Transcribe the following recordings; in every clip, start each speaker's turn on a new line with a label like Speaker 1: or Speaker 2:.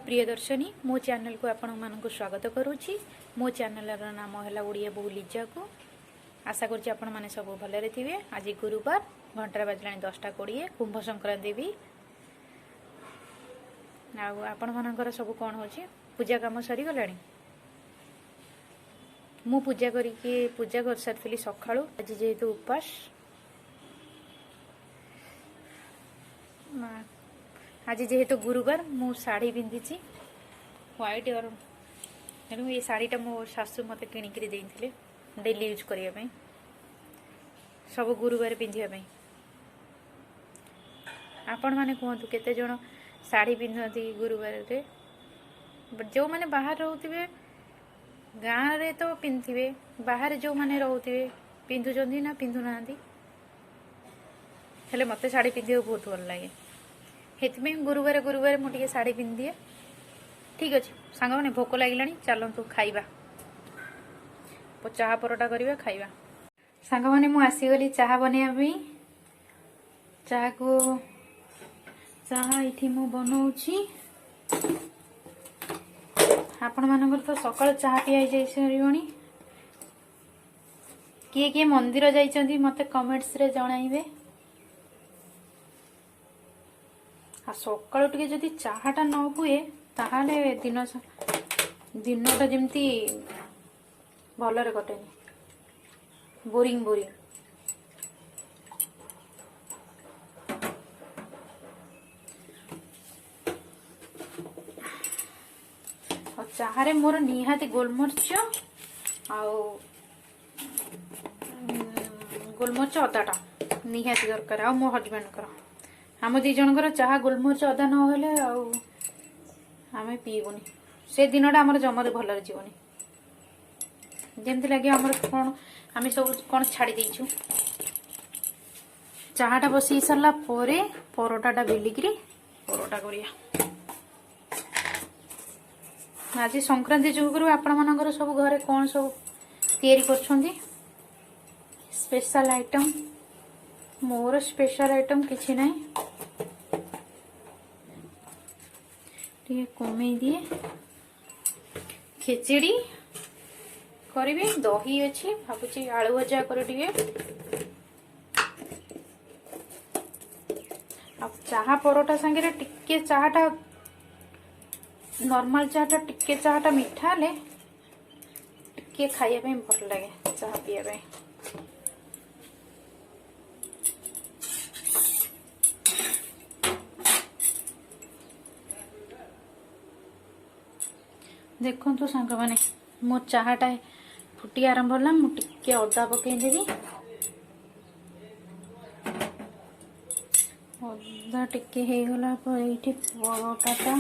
Speaker 1: प्रिय दर्शनी मो चैनल को आपण मानक स्वागत करुच्ची। मो चैनल नाम है ओडिया बहु लिजा को। आशा करुच्ची आपण माने सब भलरे थिबे। आज गुरुवार घंटा बाजलानी 10:20 कुंभ संक्रांति भी आपण मानकर सब कौन होची पूजा काम सरी गलानी। मु पूजा कर सारी सकाळू। आज जेहेतु उपास आज जेहेतु गुरुवार मु साड़ी पिंधि व्हाइट और ये साड़ीटा मो सासू मत किणिक डेली यूज करने सब गुरुवार पिंधापी। आपण मैंने कहतु केते जन साड़ी पिंधती गुरुवार रे। जो मैंने बाहर रोते गाँव रे तो पिंधे, बाहर जो मैंने रोते पिंधुचंदी ना पिंधु ना हेले मते साड़ी पिंधे बहुत भल लगे। हेतु गुरुवार गुरुवार मुझे साड़ी पिंधि। ठीक अच्छे सांग मैंने भोक लगे चलतु खाइबा चाह परोटा करवा खाइबा। सांग मैंने मु आसीगली चाह बनवाई। चाह को चाह ये मु बनाऊँगी। आपण मानकर तो सकाल चाह पिया जाई सारी। किए किए मंदिर जाइछंती मते कमेंट्स रे जणाइबे। आ सकाळु टिके जदि चाहाटा न हुए ताहाले दिनटा जेमती भलरे कटेनी, बोरिंग बोरिंग। और चाहारे मोर निहाती गोलमरिच गोलमरिच अदाटा निहाती दरकार। आ मो हजबैंड कर आम दी जनकर चाह गोलमरिच अदा न आम पीबुनी। से दिनटा आम जमार भलरे जीवनी जमती लगे आम कौन आम सब कौन छाड़ी देचु। चाहटा बसी सारा परोटाटा बेलिकी परोटा करिया। आज संक्रांति जुगरू आपण मानकर सब घरे कौन सब तैयारी करछंदी स्पेशल आइटम। मोर स्पेशल आइटम किछि नहीं। टे कमे दिए खिचड़ी करी दही अच्छी भावुची आलू भजा कर चाह परोटा संगे टिके चाहटा नॉर्मल चाहटा टिके चाहटा मीठा ले टिके खाइया पे भल लगे चाह पिया पे। देखो तो सांग मैंने मो चाहटा फुटी आरंभ होला। मुझे अदा पकईदेवी। अदा टिके होगला ये परोटाटा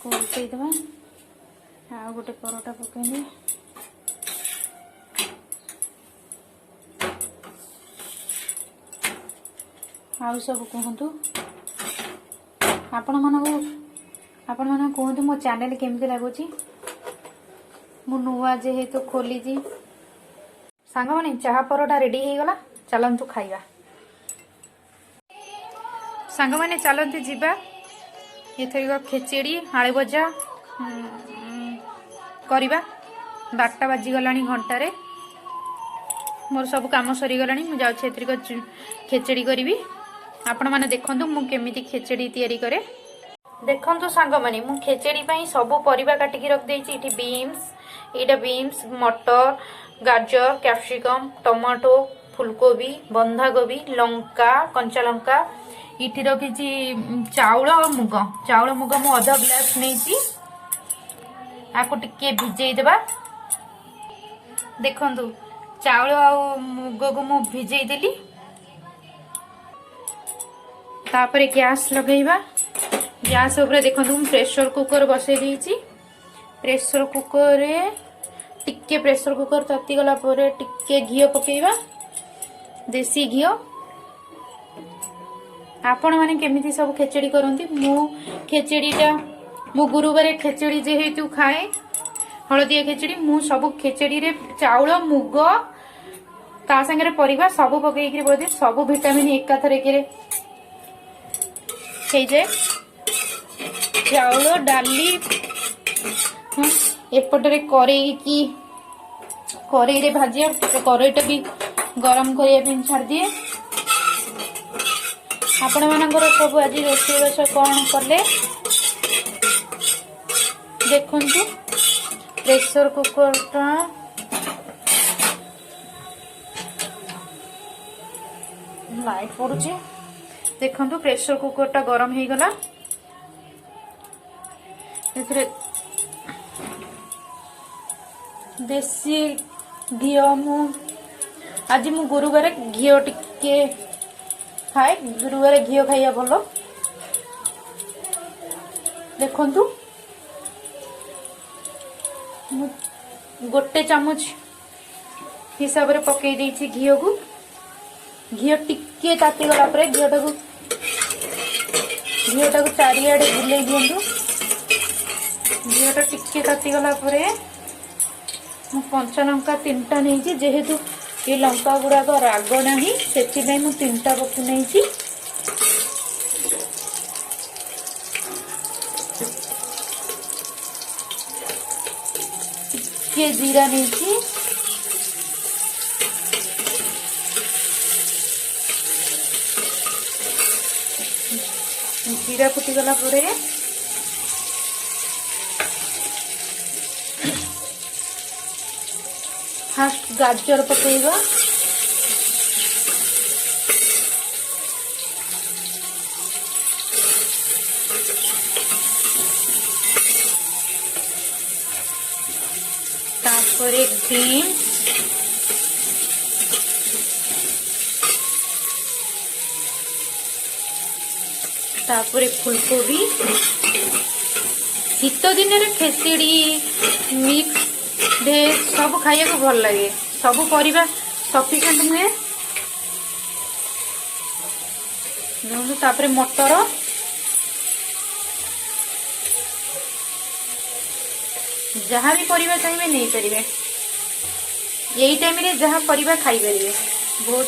Speaker 1: उल्टेदवा। आ गोटे परोटा पकईदे। आउ सब कहतु आपण मैंने कहतु मो चैनल केमती लगुच। मु नुआ जेहेतु खोली सांग मैंने चाह परोटा रेडी हो गला चलतु खाइबा। सांग मैंने चलते जीवा एथरिक खेचेड़ी आलू भजा करवा। 12टा बाजिगला घंटारे मोर सब काम सरीगला। मुझे खेचेड़ी करी। आपण मैंने देखु मु केमिति खेचेड़ी तैयारी करे। देखु सांग मैंने मु खेचेड़ी पाई सब परिबा काटिकी रख देछि। इठी बीन्स मटर गाजर कैप्सिकम टमाटो फुलकोबी बंधाकोबी लंका कंचा लंका इठी रखी चाउल और मुग। चाउल मुग मु आधा ग्लास नहीं आपको टिके भिजई देबा। देखंतु चाउल और मुग को मु भिजई देली। तापरे गैस लगेइबा। गैस ऊपर देखो प्रेशर कुकर बसई देइछि। प्रेशर कुकर रे टिके प्रेशर कुकर ताती गला परे टिके घी पकेइबा देसी घी। आपण माने केमिति सब खेचड़ी करंती। मु खेचड़ीटा मु गुरुवार खेचड़ी जेहेतु खाए हलदिया खेचड़ी मु सब खेचड़ी रे चाउल मुग ता संगे परिबा सब पकेइकरी बोदे सब विटामिन एकाथरे के हे जाए। चाउल डाली एपटे कड़ई रे भाजिया कड़ईटा भी गरम करने छाड़ दिए। आपण मानकर सब आज रोषेईबास कौन कले देखु। प्रेशर कुकरटा लाइट पड़ुची देखु। प्रेशर कुकरटा गरम हो गला। देसी घी आज मु गुरुवार घी टिके खाए। गुरुवार घी खाइया भल। देखु गोटे चामच हिसाब रे पकई देछि घी को। घी टिके ताती गला पर घीटा को चारिआडे बुले दिंतु। घीटा टिके ताती गला पर कंचा लंका 3टा नहीं। जेहेतु ये लंका गुड़ाक राग नहीं से 3टा पकु नहीं। टिके जीरा नहीं। जीरा फुटी गला पर फास्ट गाजर पकेगा। तापर बीन्स तापर फुलकोबी। शीत दिन रे खेचड़ी मिक्स भेज सब खाइया को भल लगे। सब परिबा सफिशिएंट नुहे। तापर मटर जहाँ भी परिबा चाहिए नहीं पारे। यही टाइम रे जहाँ परिबा खाई पारे। बहुत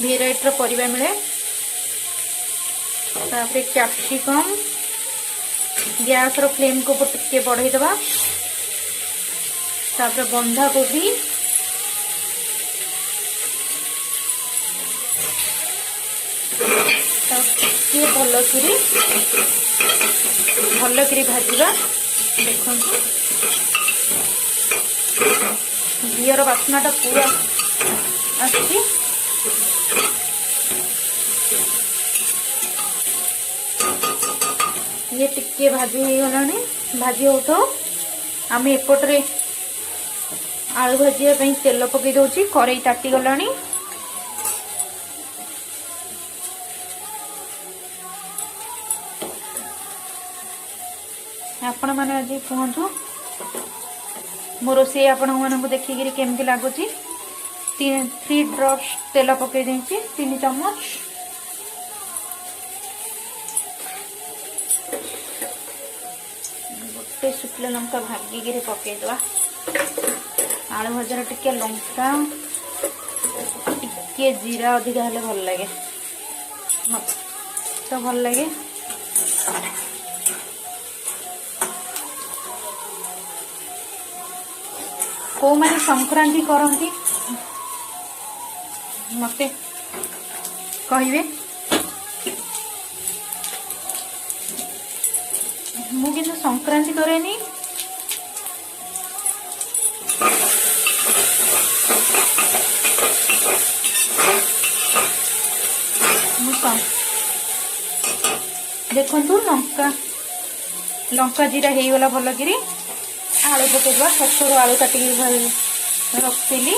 Speaker 1: भेराइटी रो परिबा मिले। तापर कैप्सिकम गैस रो फ्लेम को टिके बढ़ाई दबा। तापर बंधा कोबी ये भल करी भाजवा। देखो घीर बास्नाटा पूरा आसी। ये टिके भाजी हो गलानी। भाजी हो तो आम एपटे आलू भाजिया तेल पकई दउची। कड़ई ताती गलानी। आपण माने आज कहतु मो रोषे आपण मानक देखिकी केमती लगुच। 3 ड्रॉप्स तेल पकई देछि 3 चम्मच। गोटे शुक्ला लंका भागिकी पकईदवा। आलू भजार टिके लंका टिके जीरा अधिका हेले भल लगे। मत तो भल लगे। को माने संक्रांति करती मते कहिबे। मु किंतु संक्रांति करेनी। देखु लंका जीरा हो गला भल कि। आलू पकेदवा। छोट आलू काटिकी रखी।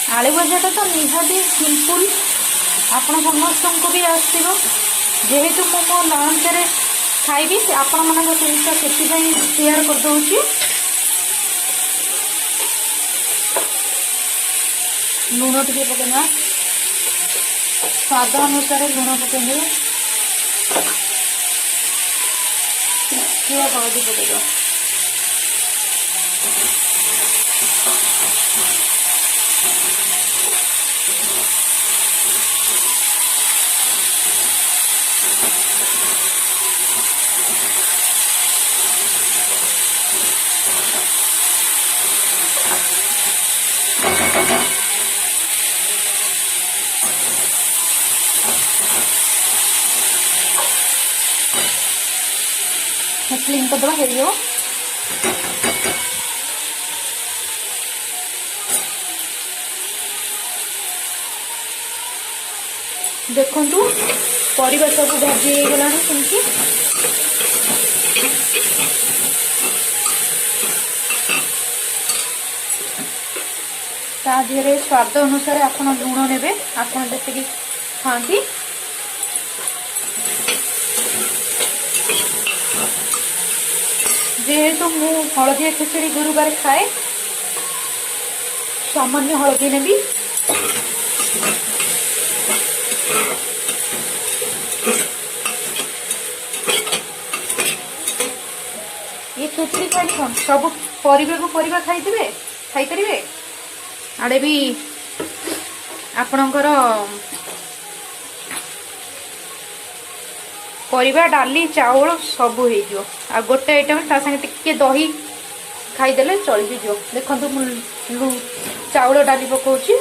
Speaker 1: आलू भजाटा तो निहाती सिंपल आपण समस्त को भी आसो। जेहेतु मो लंच रे खाइबी आपण मान सहित से शेयर कर दूची। लुण टे पकेना स्वाद अनुसार लुण पकेंगे। ଟିକେ ହଳଦୀ ପକେଇଦେବା। क्लीन करदे हो देखु परिवा सब भाजी गला सेमती ताधे स्वाद अनुसार आप लुण ने आप जी खाती जेहेतु मु हलदिया खिचड़ी गुरुवार खाए सामान्य हलदी नेबी ये खिचड़ी खाई सब परिवा खाई पारे आड़े भी आपणकर परिवा डाली चाउल सब हो आ गोटे आइटम ता संगे टिके दही खाईदेले चली जो देखो चाउल डाली पकाउची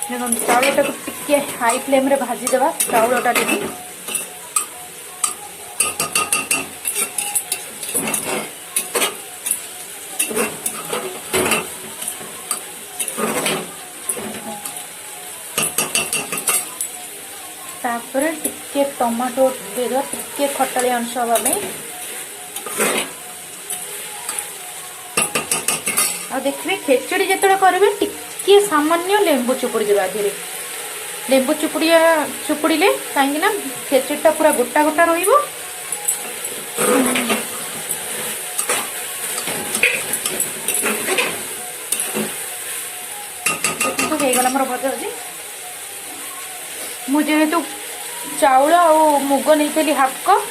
Speaker 1: देखो चाउल टाक टिके हाई फ्लेम रे भाजी देवा चाउल डाली भी तापर टिके टमाटो देवा टिके खटाली अंश हवाई आ देखिए खेचड़ी जिते करेंगे टिके सामान्य लेंबू चुपुड़ी देवा धीरे लेंबू चुपुड़ीले कहीं खेचड़ीटा पूरा गोटा गोटा रहिबो होगला मोर भजा अच्छी मुझे चाउल आ मुग नहीं हाफ कप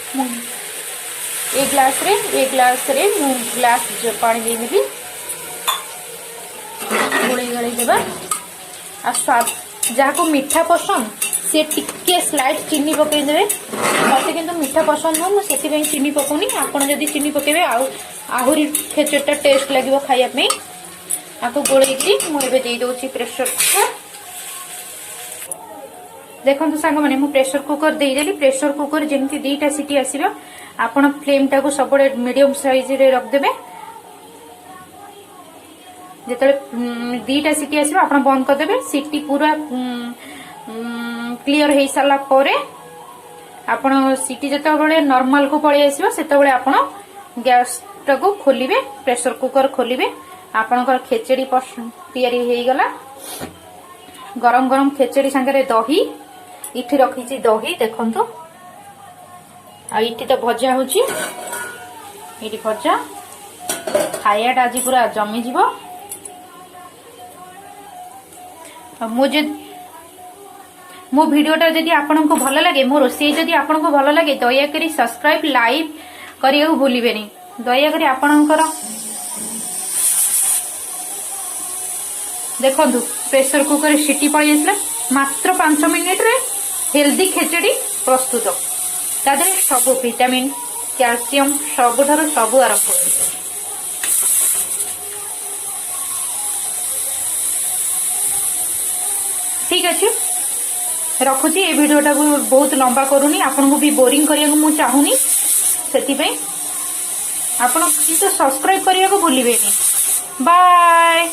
Speaker 1: ए ग्लास रे मु ग्लास पानी देदेवी गोल गई देवा आ स्वाद जहाँ को मीठा पसंद से टिके स्लाइड चीनी पकईदे मत कि मीठा पसंद नुह मुझे चीनी पकौनी आपड़ जदि चीनी पकेबे आहरी खेचड़ीटा टेस्ट लगे खायापी आपको गोलैकी मुझे दे प्रेसर कुकर देखो सांग मैंने प्रेसर कुकर देदेली प्रेसर कुकर जमी दीटा सीटी आसो आपण फ्लेम टाक सब मीडियम साइज रे रखदेवे जिते दीटा सीटी आसो आप बंद करदे सीटी पूरा क्लीयर हो सारा पर आपण सीटी जिते नॉर्मल को पलि आसो से गैस टाक खोलिबे प्रेसर कुकर खोलिबे आपणकर खेचड़ी तैयारी हो गला गरम गरम खेचड़ी सांगे दही इठी रखी दही देखंतु इठी तो भजा होची इठी भजा खायाटा आज पूरा जमी जीवो मुझे मो वीडियोटा जदि आपनको भल लगे मो रोषेई जदि आपनको भल लगे दयाकरी सब्सक्राइब लाइक करिया भूलिबेनी दयाकरी आपणकर देखो प्रेसर कुकर सीटी पड़ी आसला मात्र 5 मिनिट रे हेल्दी खेचड़ी प्रस्तुत तादे सब विटामिन कैल्शियम सबुठार सब आरंभ ठीक अच्छे रखुची ये वीडियोटा को बहुत लंबा करूनी आपन को भी बोरिंग करिया को मु चाहूनी सेति आपण सब्सक्राइब करिया को भूलिबेनी बाय।